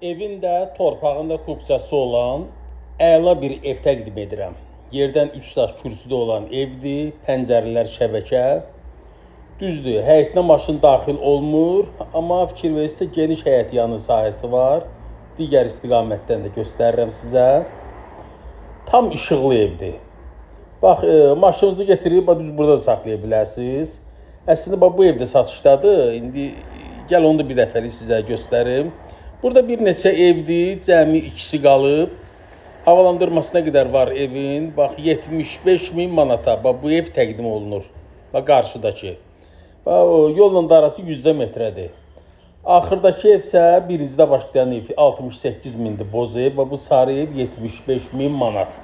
Evin də, torpağın da xüsusiyyəti olan əla bir ev təqdim edirəm. Yerdən 3 daş kürsüdə olan evdir, pəncərələr şəbəkə. Düzdür, həyətinə maşın daxil olmur, amma fikir verirsə geniş həyət yanı sahəsi var. Digər istiqamətdən də göstərirəm sizə. Tam işıqlı evdir. Bax, maşınınızı getirib düz burada da saxlaya bilərsiniz. Əslində bu evdə satışdadır. İndi gəl onu da bir dəfəlik sizə göstərim. Burada bir neçə evdir, cəmi ikisi qalıb. Havalandırmasına qədər var evin. Bax, 75.000 manata bu ev təqdim olunur. Bax, qarşıdakı. Bax, yolla da arası 100 metrədir. Axırdakı ev isə birincidə başlayan ev 68.000'dir boz ev. Bu sarı ev 75.000 manat.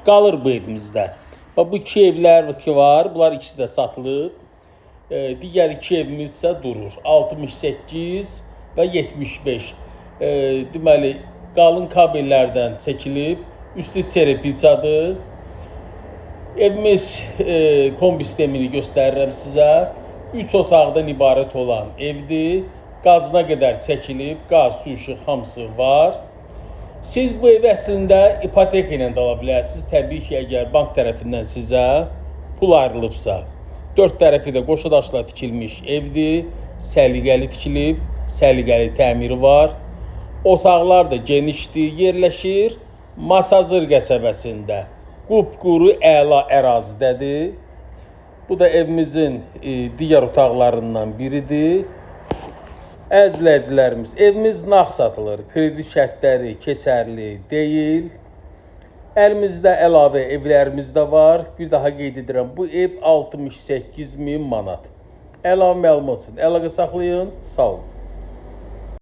Qalır bu evimizdə. Bax, bu iki evlər ki var, bunlar ikisi də satılıb. Digər iki evimiz isə durur. 68 və 75. Deməli, qalın kabellərdən çəkilib, üstü çerepitsadır. Evimiz kombi sistemini göstərirəm sizə. 3 otaqdan ibarət olan evdir. Qazına qədər çəkilib, qaz, su, işıq hamısı var. Siz bu evi əslində ipoteka ilə də ala bilərsiniz. Təbii ki, əgər bank tərəfindən sizə pul ayrılıbsa. 4 tərəfi də qoşa daşla tikilmiş evdir. Səliqəli tikilib, səliqəli təmiri var. Otaqlar da genişdir, yerləşir Masazır qəsəbəsində. Qupquru əla ərazidədir. Bu da evimizin digər otaqlarından biridir. Əzizləyicilərimiz, evimiz nağd satılır. Kredi şərtləri keçərli deyil. Əlimizdə əlavə evlərimiz də var. Bir daha qeyd edirəm, bu ev 68.000 manat. Əlavə məlumat üçün əlaqə saxlayın. Sağ olun.